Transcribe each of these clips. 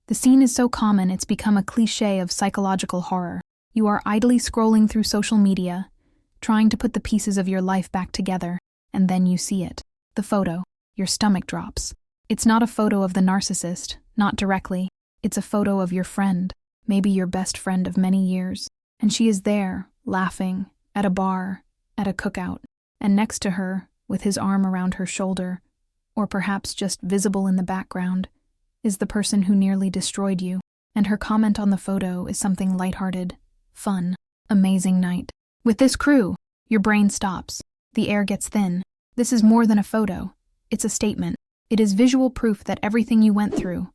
The scene is so common it's become a cliché of psychological horror. You are idly scrolling through social media, trying to put the pieces of your life back together, and then you see it. The photo. Your stomach drops. It's not a photo of the narcissist, not directly. It's a photo of your friend, maybe your best friend of many years. And she is there, laughing, at a bar, at a cookout. And next to her, with his arm around her shoulder, or perhaps just visible in the background, is the person who nearly destroyed you. And her comment on the photo is something lighthearted, fun, amazing night. With this crew, your brain stops. The air gets thin. This is more than a photo. It's a statement. It is visual proof that everything you went through,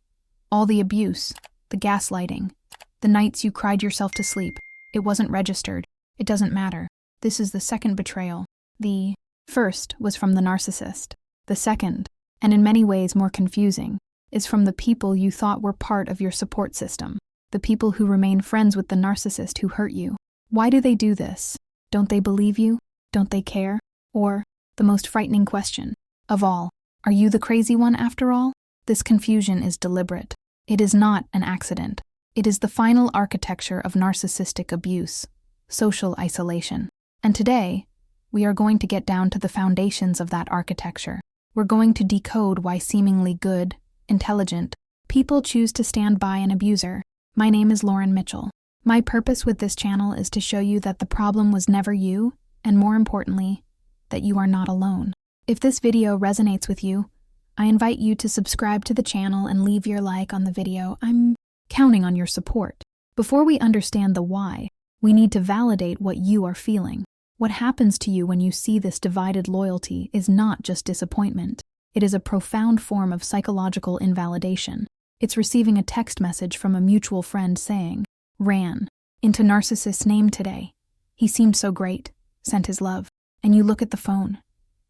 all the abuse, the gaslighting, the nights you cried yourself to sleep, it wasn't registered. It doesn't matter. This is the second betrayal. The first was from the narcissist. The second, and in many ways more confusing, is from the people you thought were part of your support system. The people who remain friends with the narcissist who hurt you. Why do they do this? Don't they believe you? Don't they care? Or, the most frightening question of all, are you the crazy one after all? This confusion is deliberate. It is not an accident. It is the final architecture of narcissistic abuse, social isolation. And today, we are going to get down to the foundations of that architecture. We're going to decode why seemingly good, intelligent people choose to stand by an abuser. My name is Lauren Mitchell. My purpose with this channel is to show you that the problem was never you, and more importantly, that you are not alone. If this video resonates with you, I invite you to subscribe to the channel and leave your like on the video. I'm counting on your support. Before we understand the why, we need to validate what you are feeling. What happens to you when you see this divided loyalty is not just disappointment. It is a profound form of psychological invalidation. It's receiving a text message from a mutual friend saying, "Ran into narcissist's name today. He seemed so great. Sent his love." And you look at the phone,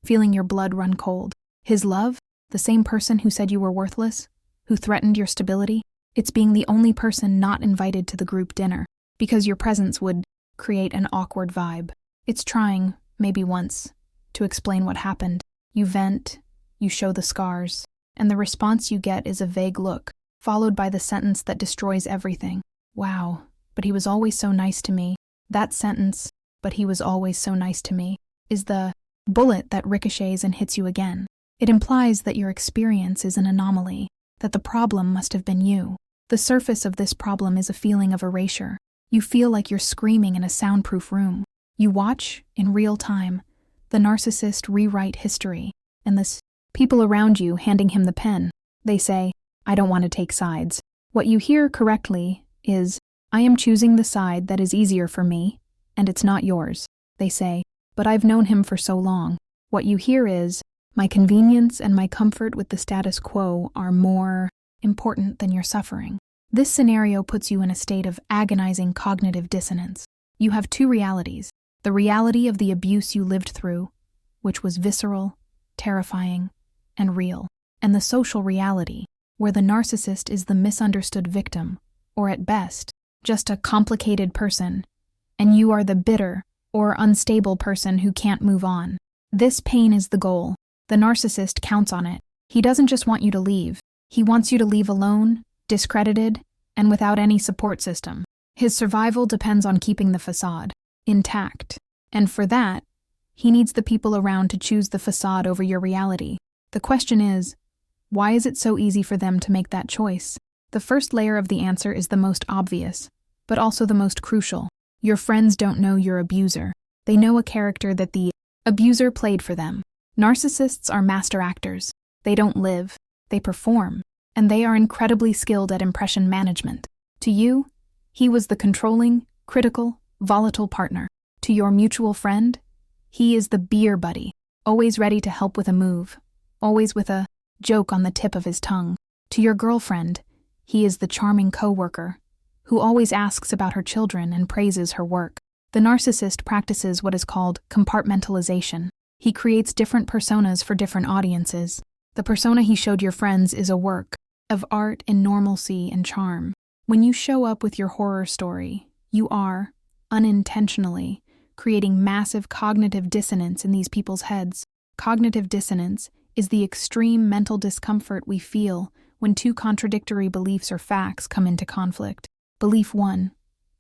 feeling your blood run cold. His love? The same person who said you were worthless? Who threatened your stability? It's being the only person not invited to the group dinner, because your presence would create an awkward vibe. It's trying, maybe once, to explain what happened. You vent, you show the scars, and the response you get is a vague look, followed by the sentence that destroys everything. Wow, but he was always so nice to me. That sentence, "but he was always so nice to me," is the bullet that ricochets and hits you again. It implies that your experience is an anomaly, that the problem must have been you. The surface of this problem is a feeling of erasure. You feel like you're screaming in a soundproof room. You watch, in real time, the narcissist rewrite history, and the people around you handing him the pen. They say, "I don't want to take sides." What you hear correctly is, "I am choosing the side that is easier for me, and it's not yours." They say, "But I've known him for so long." What you hear is, "My convenience and my comfort with the status quo are more important than your suffering." This scenario puts you in a state of agonizing cognitive dissonance. You have two realities: the reality of the abuse you lived through, which was visceral, terrifying, and real, and the social reality, where the narcissist is the misunderstood victim, or at best, just a complicated person, and you are the bitter or unstable person who can't move on. This pain is the goal. The narcissist counts on it. He doesn't just want you to leave. He wants you to leave alone, discredited, and without any support system. His survival depends on keeping the facade intact. And for that, he needs the people around to choose the facade over your reality. The question is, why is it so easy for them to make that choice? The first layer of the answer is the most obvious, but also the most crucial. Your friends don't know your abuser. They know a character that the abuser played for them. Narcissists are master actors. They don't live, they perform, and they are incredibly skilled at impression management. To you, he was the controlling, critical, volatile partner. To your mutual friend, he is the beer buddy, always ready to help with a move, always with a joke on the tip of his tongue. To your girlfriend, he is the charming coworker, who always asks about her children and praises her work. The narcissist practices what is called compartmentalization. He creates different personas for different audiences. The persona he showed your friends is a work of art in normalcy and charm. When you show up with your horror story, you are, unintentionally, creating massive cognitive dissonance in these people's heads. Cognitive dissonance is the extreme mental discomfort we feel when two contradictory beliefs or facts come into conflict. Belief 1,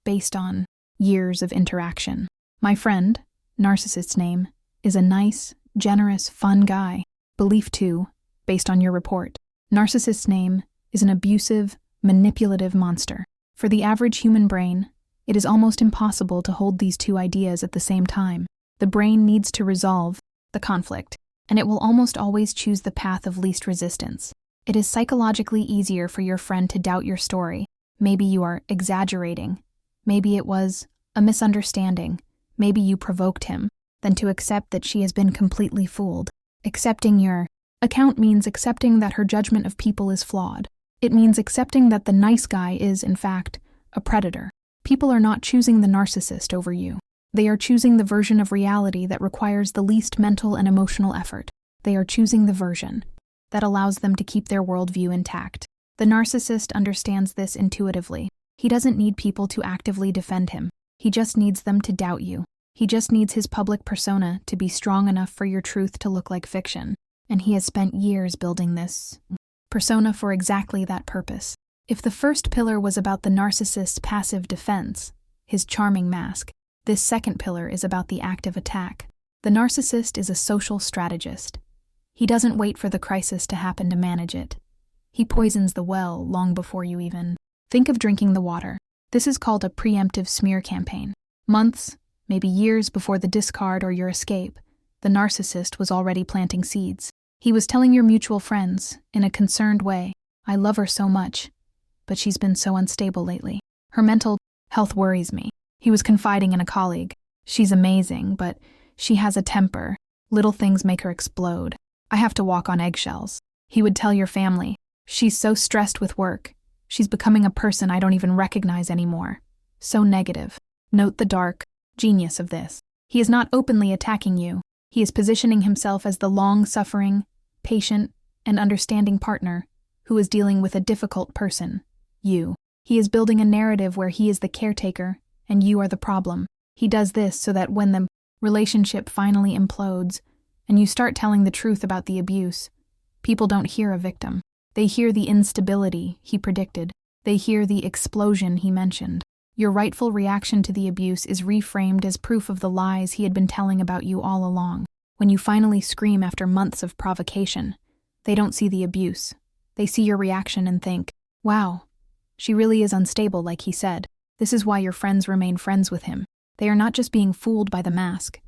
based on years of interaction. My friend, Narcissist's name, is a nice, generous, fun guy. Belief 2, based on your report. Narcissist's name is an abusive, manipulative monster. For the average human brain, it is almost impossible to hold these two ideas at the same time. The brain needs to resolve the conflict, and it will almost always choose the path of least resistance. It is psychologically easier for your friend to doubt your story. Maybe you are exaggerating. Maybe it was a misunderstanding. Maybe you provoked him, than to accept that she has been completely fooled. Accepting your account means accepting that her judgment of people is flawed. It means accepting that the nice guy is, in fact, a predator. People are not choosing the narcissist over you. They are choosing the version of reality that requires the least mental and emotional effort. They are choosing the version that allows them to keep their worldview intact. The narcissist understands this intuitively. He doesn't need people to actively defend him. He just needs them to doubt you. He just needs his public persona to be strong enough for your truth to look like fiction. And he has spent years building this persona for exactly that purpose. If the first pillar was about the narcissist's passive defense, his charming mask, this second pillar is about the active attack. The narcissist is a social strategist. He doesn't wait for the crisis to happen to manage it. He poisons the well long before you even think of drinking the water. This is called a preemptive smear campaign. Months, maybe years before the discard or your escape, the narcissist was already planting seeds. He was telling your mutual friends, in a concerned way, I love her so much, but she's been so unstable lately. Her mental health worries me. He was confiding in a colleague. She's amazing, but she has a temper. Little things make her explode. I have to walk on eggshells. He would tell your family, she's so stressed with work. She's becoming a person I don't even recognize anymore. So negative. Note the dark genius of this. He is not openly attacking you. He is positioning himself as the long-suffering, patient, and understanding partner who is dealing with a difficult person, you. He is building a narrative where he is the caretaker and you are the problem. He does this so that when the relationship finally implodes and you start telling the truth about the abuse, people don't hear a victim. They hear the instability he predicted. They hear the explosion he mentioned. Your rightful reaction to the abuse is reframed as proof of the lies he had been telling about you all along. When you finally scream after months of provocation, they don't see the abuse. They see your reaction and think, wow, she really is unstable like he said. This is why your friends remain friends with him. They are not just being fooled by the mask.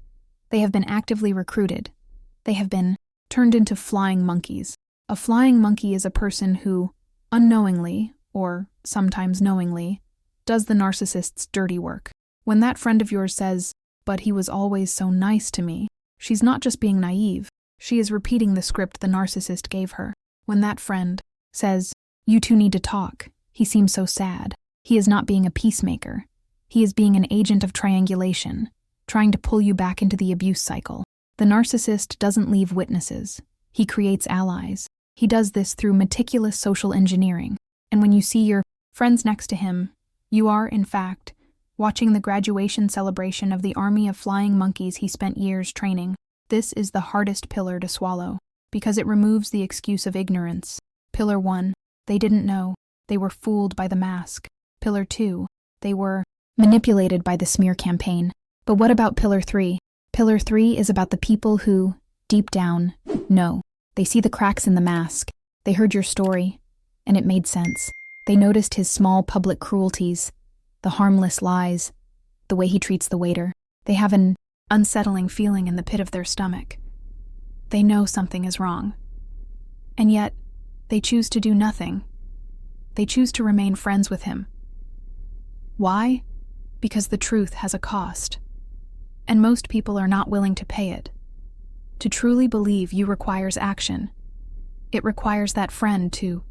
They have been actively recruited. They have been turned into flying monkeys. A flying monkey is a person who, unknowingly, or sometimes knowingly, does the narcissist's dirty work. When that friend of yours says, but he was always so nice to me, she's not just being naive. She is repeating the script the narcissist gave her. When that friend says, you two need to talk, he seems so sad. He is not being a peacemaker. He is being an agent of triangulation, trying to pull you back into the abuse cycle. The narcissist doesn't leave witnesses. He creates allies. He does this through meticulous social engineering. And when you see your friends next to him, you are, in fact, watching the graduation celebration of the army of flying monkeys he spent years training. This is the hardest pillar to swallow, because it removes the excuse of ignorance. Pillar 1, they didn't know. They were fooled by the mask. Pillar 2, they were manipulated by the smear campaign. But what about Pillar 3? Pillar 3 is about the people who, deep down, know. They see the cracks in the mask. They heard your story, and it made sense. They noticed his small public cruelties, the harmless lies, the way he treats the waiter. They have an unsettling feeling in the pit of their stomach. They know something is wrong. And yet, they choose to do nothing. They choose to remain friends with him. Why? Because the truth has a cost. And most people are not willing to pay it. To truly believe you requires action. It requires that friend to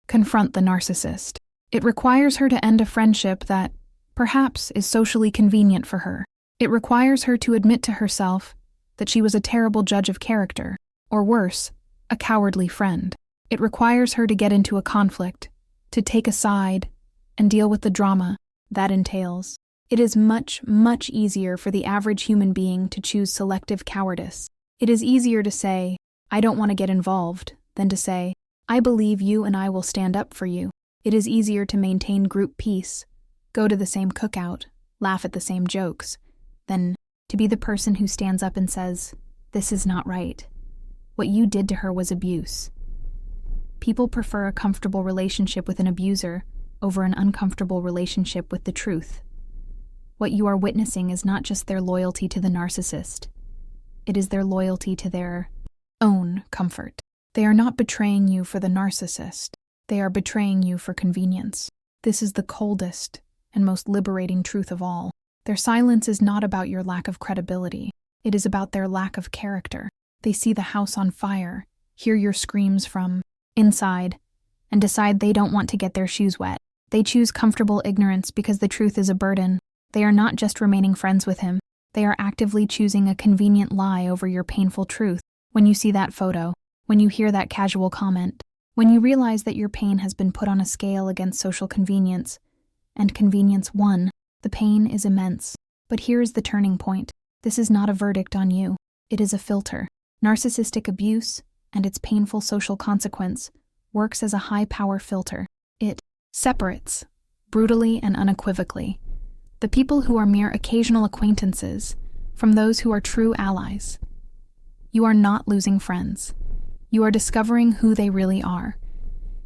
confront the narcissist. It requires her to end a friendship that, perhaps, is socially convenient for her. It requires her to admit to herself that she was a terrible judge of character, or worse, a cowardly friend. It requires her to get into a conflict, to take a side, and deal with the drama that entails. It is much, much easier for the average human being to choose selective cowardice. It is easier to say, I don't want to get involved, than to say, I believe you and I will stand up for you. It is easier to maintain group peace, go to the same cookout, laugh at the same jokes, than to be the person who stands up and says, "This is not right. What you did to her was abuse." People prefer a comfortable relationship with an abuser over an uncomfortable relationship with the truth. What you are witnessing is not just their loyalty to the narcissist. It is their loyalty to their own comfort. They are not betraying you for the narcissist. They are betraying you for convenience. This is the coldest and most liberating truth of all. Their silence is not about your lack of credibility. It is about their lack of character. They see the house on fire, hear your screams from inside, and decide they don't want to get their shoes wet. They choose comfortable ignorance because the truth is a burden. They are not just remaining friends with him. They are actively choosing a convenient lie over your painful truth. When you see that photo, when you hear that casual comment, when you realize that your pain has been put on a scale against social convenience, and convenience won, the pain is immense. But here is the turning point. This is not a verdict on you. It is a filter. Narcissistic abuse, and its painful social consequence, works as a high-power filter. It separates, brutally and unequivocally, the people who are mere occasional acquaintances from those who are true allies. You are not losing friends. You are discovering who they really are.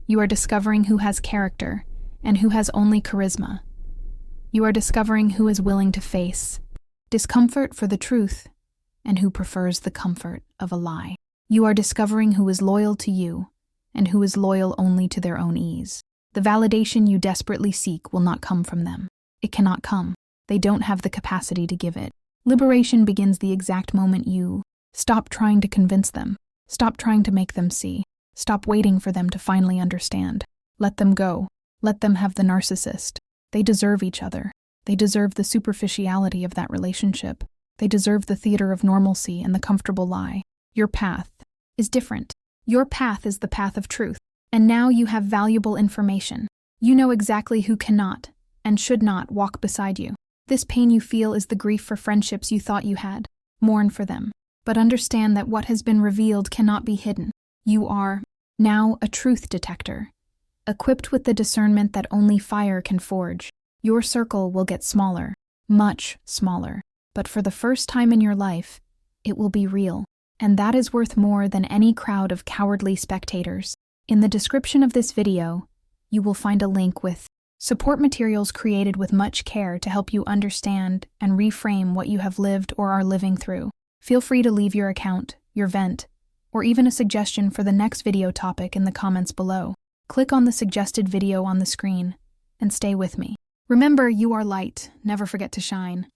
You are discovering who has character and who has only charisma. You are discovering who is willing to face discomfort for the truth and who prefers the comfort of a lie. You are discovering who is loyal to you and who is loyal only to their own ease. The validation you desperately seek will not come from them. It cannot come. They don't have the capacity to give it. Liberation begins the exact moment you stop trying to convince them. Stop trying to make them see. Stop waiting for them to finally understand. Let them go. Let them have the narcissist. They deserve each other. They deserve the superficiality of that relationship. They deserve the theater of normalcy and the comfortable lie. Your path is different. Your path is the path of truth. And now you have valuable information. You know exactly who cannot and should not walk beside you. This pain you feel is the grief for friendships you thought you had. Mourn for them. But understand that what has been revealed cannot be hidden. You are now a truth detector, equipped with the discernment that only fire can forge. Your circle will get smaller, much smaller. But for the first time in your life, it will be real. And that is worth more than any crowd of cowardly spectators. In the description of this video, you will find a link with support materials created with much care to help you understand and reframe what you have lived or are living through. Feel free to leave your account, your vent, or even a suggestion for the next video topic in the comments below. Click on the suggested video on the screen and stay with me. Remember, you are light. Never forget to shine.